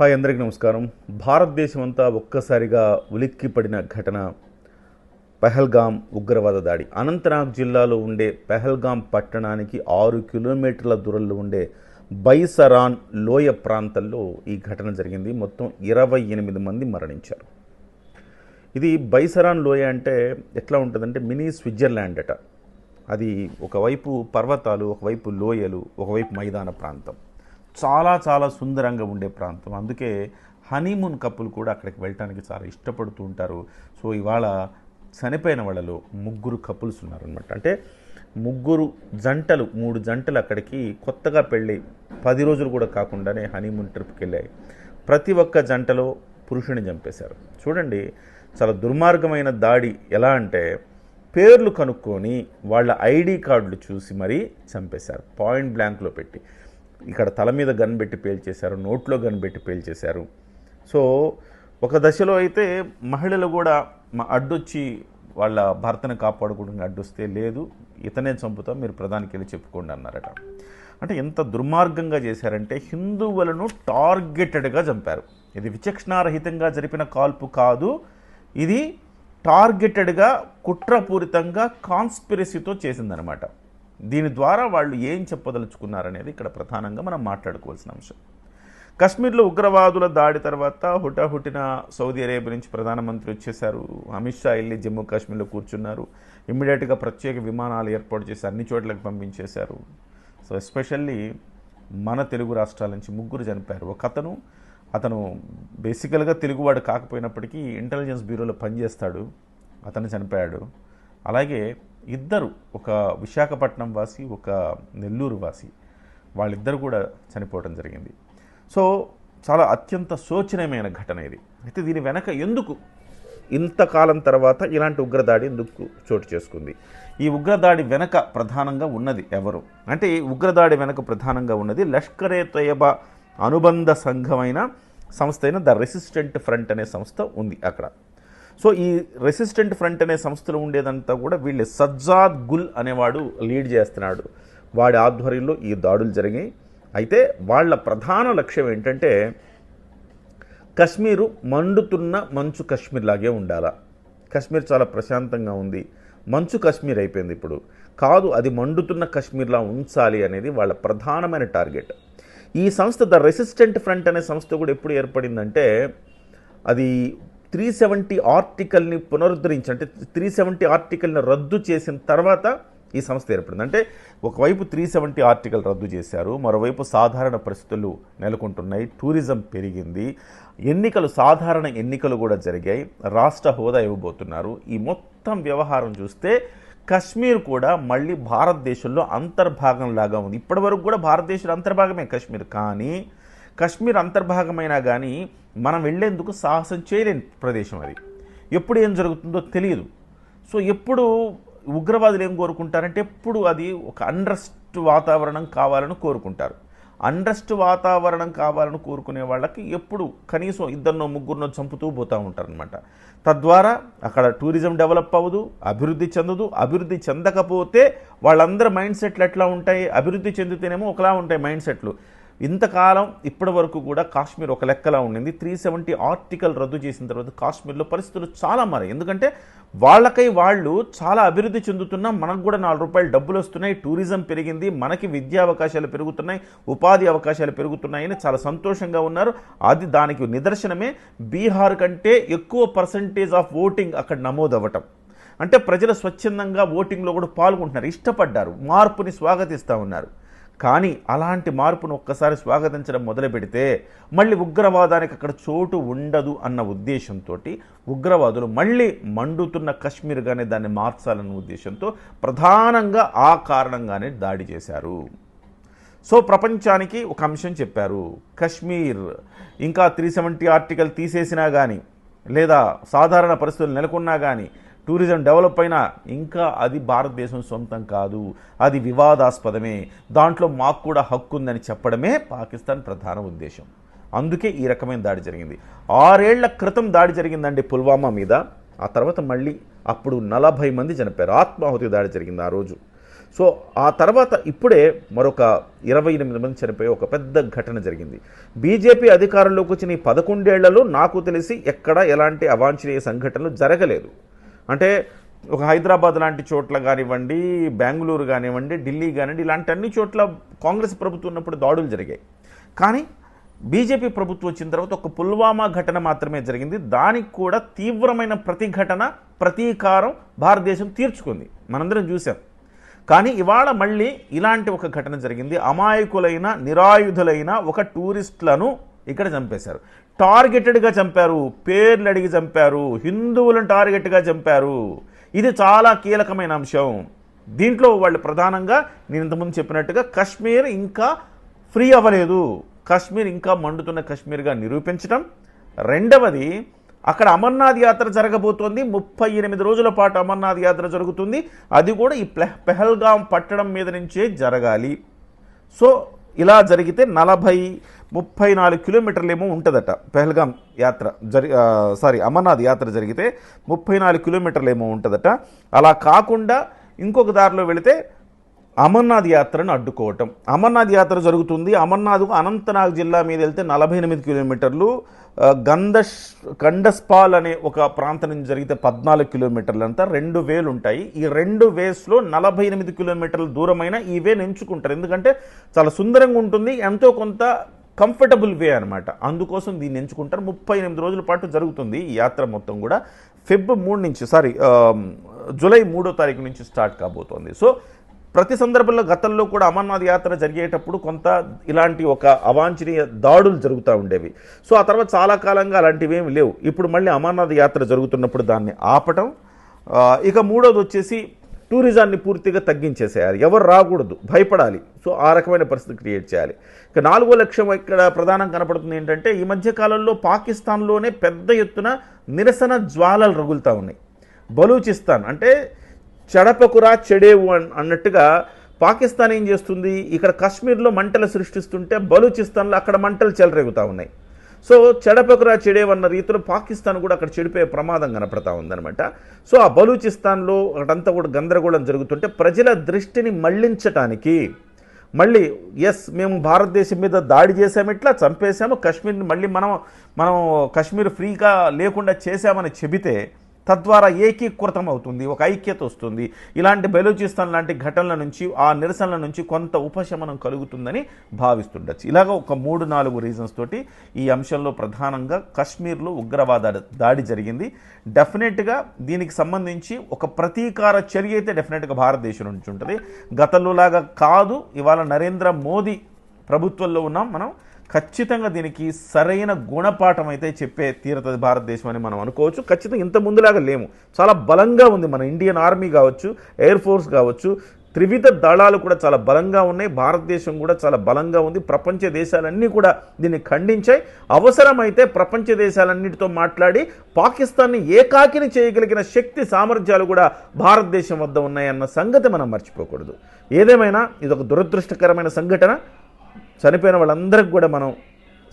Hi, అందరికీ నమస్కారం. భారతదేశం అంతా ఒక్కసారిగా ఉలిక్కిపడిన ఘటన పెహల్గాం ఉగ్రవాద దాడి. అనంతనాగ్ జిల్లాలో ఉండే పెహల్గాం పట్టణానికి 6 కిలోమీటర్ల దూరంలో ఉండే బైసరాన్ లోయ ప్రాంతంలో ఈ ఘటన జరిగింది. మొత్తం 28 మంది మరణించారు. ఇది బైసరాన్ లోయ అంటే ఎట్లా ఉంటుందంటే మినీ స్విట్జర్లాండ్ అట. అది ఒకవైపు పర్వతాలు, ఒకవైపు లోయలు, ఒకవైపు మైదాన ప్రాంతం. చాలా చాలా సుందరంగా ఉండే ప్రాంతం. అందుకే హనీమూన్ కప్పులు కూడా అక్కడికి వెళ్ళటానికి చాలా ఇష్టపడుతూ ఉంటారు. సో ఇవాళ చనిపోయిన వాళ్ళలో 3 కపుల్స్ ఉన్నారనమాట. అంటే 3 జంటలు, 3 జంటలు అక్కడికి కొత్తగా పెళ్ళి 10 రోజులు కూడా కాకుండానే హనీమూన్ ట్రిప్కి వెళ్ళాయి. ప్రతి ఒక్క జంటలో పురుషుని చంపేశారు. చూడండి, చాలా దుర్మార్గమైన దాడి. ఎలా అంటే పేర్లు కనుక్కొని వాళ్ళ ఐడి కార్డులు చూసి మరీ చంపేశారు, పాయింట్ బ్లాంక్లో పెట్టి. ఇక్కడ తల మీద గన్ పెట్టి పేల్చేశారు, నోట్లో గన్ పెట్టి పేల్చేశారు. సో ఒక దశలో అయితే మహిళలు కూడా అడ్డొచ్చి వాళ్ళ భర్తను కాపాడుకోవడానికి అడ్డొస్తే, లేదు ఇతనే చంపుతాం, మీరు ప్రధానికి వెళ్ళి చెప్పుకోండి అన్నారట. అంటే ఎంత దుర్మార్గంగా చేశారంటే హిందువులను టార్గెటెడ్గా చంపారు. ఇది విచక్షణారహితంగా జరిపిన కాల్పు కాదు, ఇది టార్గెటెడ్గా కుట్రపూరితంగా కాన్స్పిరసీతో చేసిందనమాట. దీని ద్వారా వాళ్ళు ఏం చెప్పదలుచుకున్నారనేది ఇక్కడ ప్రధానంగా మనం మాట్లాడుకోవాల్సిన అంశం. కశ్మీర్లో ఉగ్రవాదుల దాడి తర్వాత హుటాహుటిన సౌదీ అరేబియా నుంచి ప్రధానమంత్రి వచ్చేశారు. అమిత్ షా వెళ్ళి జమ్మూ కాశ్మీర్లో కూర్చున్నారు. ఇమ్మీడియట్గా ప్రత్యేక విమానాలు ఏర్పాటు చేసి అన్ని చోట్లకి పంపించేశారు. సో ఎస్పెషల్లీ మన తెలుగు రాష్ట్రాల నుంచి 3 చనిపోయారు. ఒక అతను బేసికల్గా తెలుగువాడు కాకపోయినప్పటికీ ఇంటెలిజెన్స్ బ్యూరోలో పనిచేస్తాడు, అతను చనిపోయాడు. అలాగే 2, ఒక విశాఖపట్నం వాసి, ఒక నెల్లూరు వాసి, వాళ్ళిద్దరు కూడా చనిపోవడం జరిగింది. సో చాలా అత్యంత శోచనీయమైన ఘటన ఇది. అయితే దీని వెనక ఎందుకు ఇంతకాలం తర్వాత ఇలాంటి ఉగ్రదాడి ఎందుకు చోటు చేసుకుంది? ఈ ఉగ్రదాడి వెనక ప్రధానంగా ఉన్నది ఎవరు అంటే, ఈ ఉగ్రదాడి వెనక ప్రధానంగా ఉన్నది లష్కరే తోయబా అనుబంధ సంఘమైన సంస్థ అయిన ద రెసిస్టెంట్ ఫ్రంట్ అనే సంస్థ ఉంది అక్కడ. సో ఈ రెసిస్టెంట్ ఫ్రంట్ అనే సంస్థలో ఉండేదంతా కూడా వీళ్ళే. సజ్జాద్ గుల్ అనేవాడు లీడ్ చేస్తున్నాడు. వాడి ఆధ్వర్యంలో ఈ దాడులు జరిగాయి. అయితే వాళ్ళ ప్రధాన లక్ష్యం ఏంటంటే కశ్మీరు మండుతున్న మంచు కాశ్మీర్ లాగే ఉండాలా. కశ్మీర్ చాలా ప్రశాంతంగా ఉంది, మంచు కాశ్మీర్ అయిపోయింది ఇప్పుడు, కాదు అది మండుతున్న కాశ్మీర్లా ఉంచాలి అనేది వాళ్ళ ప్రధానమైన టార్గెట్. ఈ సంస్థ ద రెసిస్టెంట్ ఫ్రంట్ అనే సంస్థ కూడా ఎప్పుడు ఏర్పడిందంటే, అది 370 ఆర్టికల్ని పునరుద్ధరించి, అంటే 370 ఆర్టికల్ని రద్దు చేసిన తర్వాత ఈ సంస్థ ఏర్పడింది. అంటే ఒకవైపు 370 ఆర్టికల్ రద్దు చేశారు, మరోవైపు సాధారణ పరిస్థితులు నెలకొంటున్నాయి, టూరిజం పెరిగింది, సాధారణ ఎన్నికలు కూడా జరిగాయి, రాష్ట్ర హోదా ఇవ్వబోతున్నారు. ఈ మొత్తం వ్యవహారం చూస్తే కశ్మీర్ కూడా మళ్ళీ భారతదేశంలో అంతర్భాగంలాగా ఉంది. ఇప్పటి వరకు కూడా భారతదేశంలో అంతర్భాగమే కశ్మీర్. కానీ కశ్మీర్ అంతర్భాగమైనా కానీ మనం వెళ్లేందుకు సాహసం చేయలేని ప్రదేశం అది. ఎప్పుడు ఏం జరుగుతుందో తెలియదు. సో ఎప్పుడు ఉగ్రవాదులు ఏం కోరుకుంటారంటే, ఎప్పుడు అది ఒక అన్రెస్ట్ వాతావరణం కావాలని కోరుకుంటారు. అన్రెస్ట్ వాతావరణం కావాలని కోరుకునే వాళ్ళకి ఎప్పుడు కనీసం 2 3 చంపుతూ పోతూ ఉంటారనమాట. తద్వారా అక్కడ టూరిజం డెవలప్ అవ్వదు, అభివృద్ధి చెందదు. అభివృద్ధి చెందకపోతే వాళ్ళందరి మైండ్ సెట్లు ఎట్లా ఉంటాయి, అభివృద్ధి చెందితేనేమో ఒకలా ఉంటాయి మైండ్ సెట్లు. ఇంతకాలం ఇప్పటి వరకు కూడా కాశ్మీర్ ఒక లెక్కలా ఉండింది. 370 ఆర్టికల్ రద్దు చేసిన తర్వాత కాశ్మీర్లో పరిస్థితులు చాలా మారాయి. ఎందుకంటే వాళ్ళకై వాళ్ళు చాలా అభివృద్ధి చెందుతున్నాం, మనకు కూడా 4 రూపాయలు డబ్బులు వస్తున్నాయి, టూరిజం పెరిగింది, మనకి విద్యా అవకాశాలు పెరుగుతున్నాయి, ఉపాధి అవకాశాలు పెరుగుతున్నాయని చాలా సంతోషంగా ఉన్నారు. అది దానికి నిదర్శనమే బీహార్ కంటే ఎక్కువ పర్సంటేజ్ ఆఫ్ ఓటింగ్ అక్కడ నమోదవ్వటం. అంటే ప్రజలు స్వచ్ఛందంగా ఓటింగ్లో కూడా పాల్గొంటున్నారు, ఇష్టపడ్డారు, మార్పుని స్వాగతిస్తూ ఉన్నారు. కానీ అలాంటి మార్పును ఒక్కసారి స్వాగతించడం మొదలు పెడితే మళ్ళీ ఉగ్రవాదానికి అక్కడ చోటు ఉండదు అన్న ఉద్దేశంతో ఉగ్రవాదులు మళ్ళీ మండుతున్న కశ్మీర్గానే దాన్ని మార్చాలన్న ఉద్దేశంతో ప్రధానంగా ఆ కారణంగానే దాడి చేశారు. సో ప్రపంచానికి ఒక అంశం చెప్పారు, కశ్మీర్ ఇంకా 370 ఆర్టికల్ తీసేసినా కానీ, లేదా సాధారణ పరిస్థితులు నెలకొన్నా కానీ, టూరిజం డెవలప్ అయినా ఇంకా అది భారతదేశం సొంతం కాదు, అది వివాదాస్పదమే, దాంట్లో మాకు కూడా హక్కు ఉందని చెప్పడమే పాకిస్తాన్ ప్రధాన ఉద్దేశం. అందుకే ఈ రకమైన దాడి జరిగింది. 6 ఏళ్ల క్రితం దాడి జరిగిందండి పుల్వామా మీద. ఆ తర్వాత మళ్ళీ అప్పుడు 40 మంది చనిపోయారు, ఆత్మాహుతి దాడి జరిగింది ఆ రోజు. సో ఆ తర్వాత ఇప్పుడే మరొక 28 మంది చనిపోయే ఒక పెద్ద ఘటన జరిగింది. బీజేపీ అధికారంలోకి వచ్చిన ఈ 11 ఏళ్లలో నాకు తెలిసి ఎక్కడ ఎలాంటి అవాంఛనీయ సంఘటనలు జరగలేదు. అంటే ఒక హైదరాబాద్ లాంటి చోట్ల కానివ్వండి, బెంగళూరు కానివ్వండి, ఢిల్లీ కానివ్వండి, ఇలాంటి అన్ని చోట్ల కాంగ్రెస్ ప్రభుత్వం ఉన్నప్పుడు దాడులు జరిగాయి. కానీ బీజేపీ ప్రభుత్వం వచ్చిన తర్వాత ఒక పుల్వామా ఘటన మాత్రమే జరిగింది. దానికి కూడా తీవ్రమైన ప్రతీకారం భారతదేశం తీర్చుకుంది, మనందరం చూసాం. కానీ ఇవాళ మళ్ళీ ఇలాంటి ఒక ఘటన జరిగింది. అమాయకులైన నిరాయుధులైన ఒక టూరిస్టులను ఇక్కడ చంపేశారు. టార్గెటెడ్గా చంపారు, పేర్లు అడిగి చంపారు, హిందువులను టార్గెట్గా చంపారు. ఇది చాలా కీలకమైన అంశం. దీంట్లో వాళ్ళు ప్రధానంగా నేను ఇంతకుముందు చెప్పినట్టుగా కశ్మీర్ ఇంకా ఫ్రీ అవ్వలేదు, కశ్మీర్ ఇంకా మండుతున్న కశ్మీర్గా నిరూపించడం. రెండవది, అక్కడ అమర్నాథ్ యాత్ర జరగబోతోంది. 38 రోజుల పాటు అమర్నాథ్ యాత్ర జరుగుతుంది. అది కూడా ఈ పెహల్గాం పట్టణం మీద నుంచే జరగాలి. సో ఇలా జరిగితే 34 కిలోమీటర్లు ఏమో ఉంటుందట పెహల్గాం యాత్ర అమర్నాథ్ యాత్ర జరిగితే 34 కిలోమీటర్లు ఏమో ఉంటుందట. అలా కాకుండా ఇంకొక దారిలో వెళితే అమర్నాథ్ యాత్రను అడ్డుకోవటం. అమర్నాథ్ యాత్ర జరుగుతుంది. అమర్నాథ్కు అనంతనాగ్ జిల్లా మీద వెళ్తే 48 కిలోమీటర్లు, గండస్పాల్ అనే ఒక ప్రాంతం నుంచి జరిగితే 14 కిలోమీటర్లు, అంతా 2 వేలు ఉంటాయి. ఈ 2 వేస్లో 48 కిలోమీటర్ల దూరమైన ఈ వేని ఎంచుకుంటారు. ఎందుకంటే చాలా సుందరంగా ఉంటుంది, ఎంతో కొంత కంఫర్టబుల్ వే అనమాట. అందుకోసం దీన్ని ఎంచుకుంటారు. 38 రోజుల పాటు జరుగుతుంది ఈ యాత్ర మొత్తం కూడా. జూలై 3వ తారీఖు నుంచి స్టార్ట్ కాబోతోంది. సో ప్రతి సందర్భంలో గతంలో కూడా అమర్నాథ్ యాత్ర జరిగేటప్పుడు కొంత ఇలాంటి ఒక అవాంఛనీయ దాడులు జరుగుతూ ఉండేవి. సో ఆ తర్వాత చాలా కాలంగా అలాంటివి ఏమి లేవు. ఇప్పుడు మళ్ళీ అమర్నాథ్ యాత్ర జరుగుతున్నప్పుడు దాన్ని ఆపటం. ఇక మూడోది వచ్చేసి టూరిజాన్ని పూర్తిగా తగ్గించేసేయాలి, ఎవరు రాకూడదు, భయపడాలి. సో ఆ రకమైన పరిస్థితి క్రియేట్ చేయాలి. ఇక 4వ లక్ష్యం ఇక్కడ ప్రధానం కనపడుతుంది ఏంటంటే, ఈ మధ్యకాలంలో పాకిస్తాన్లోనే పెద్ద ఎత్తున నిరసన జ్వాలలు రగులుతూ ఉన్నాయి. బలూచిస్తాన్ అంటే చెడపకురా చెడేవు అన్నట్టుగా పాకిస్తాన్ ఏం చేస్తుంది, ఇక్కడ కశ్మీర్లో మంటలు సృష్టిస్తుంటే బలూచిస్తాన్లో అక్కడ మంటలు చెలరేగుతూ ఉన్నాయి. సో చెడపకురా చెడేవన్న రీతిలో పాకిస్తాన్ కూడా అక్కడ చెడిపోయే ప్రమాదం కనపడతా ఉందన్నమాట. సో ఆ బలూచిస్తాన్లో అక్కడంతా కూడా గందరగోళం జరుగుతుంటే ప్రజల దృష్టిని మళ్లించటానికి మళ్ళీ మేము భారతదేశం మీద దాడి చేసాము, ఇట్లా చంపేశాము, కశ్మీర్ని మళ్ళీ మనం కశ్మీర్ ఫ్రీగా లేకుండా చేశామని చెబితే తద్వారా ఏకీకృతం అవుతుంది, ఒక ఐక్యత వస్తుంది. ఇలాంటి బెలూచిస్తాన్ లాంటి ఘటనల నుంచి, ఆ నిరసనల నుంచి కొంత ఉపశమనం కలుగుతుందని భావిస్తుండొచ్చు. ఇలాగ ఒక 3-4 రీజన్స్ తోటి ఈ అంశంలో ప్రధానంగా కశ్మీర్లో ఉగ్రవాద దాడి జరిగింది. డెఫినెట్గా దీనికి సంబంధించి ఒక ప్రతీకార చర్య అయితే డెఫినెట్గా భారతదేశం నుంచి ఉంటుంది. గతంలో లాగా కాదు. ఇవాళ నరేంద్ర మోదీ ప్రభుత్వంలో ఉన్నాం మనం. ఖచ్చితంగా దీనికి సరైన గుణపాఠం అయితే చెప్పే తీరుతుంది భారతదేశం అని మనం అనుకోవచ్చు. ఖచ్చితంగా ఇంత ముందులాగా లేము, చాలా బలంగా ఉంది. మన ఇండియన్ ఆర్మీ కావచ్చు, ఎయిర్ ఫోర్స్ కావచ్చు, త్రివిధ దళాలు కూడా చాలా బలంగా ఉన్నాయి. భారతదేశం కూడా చాలా బలంగా ఉంది. ప్రపంచ దేశాలన్నీ కూడా దీన్ని ఖండించాయి. అవసరమైతే ప్రపంచ దేశాలన్నిటితో మాట్లాడి పాకిస్తాన్ని ఏకాకిని చేయగలిగిన శక్తి సామర్థ్యాలు కూడా భారతదేశం వద్ద ఉన్నాయన్న సంగతి మనం మర్చిపోకూడదు. ఏదేమైనా ఇదొక దురదృష్టకరమైన సంఘటన. చనిపోయిన వాళ్ళందరికీ కూడా మనం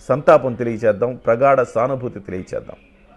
సంతాపం తెలియచేద్దాం, ప్రగాఢ సానుభూతి తెలియచేద్దాం.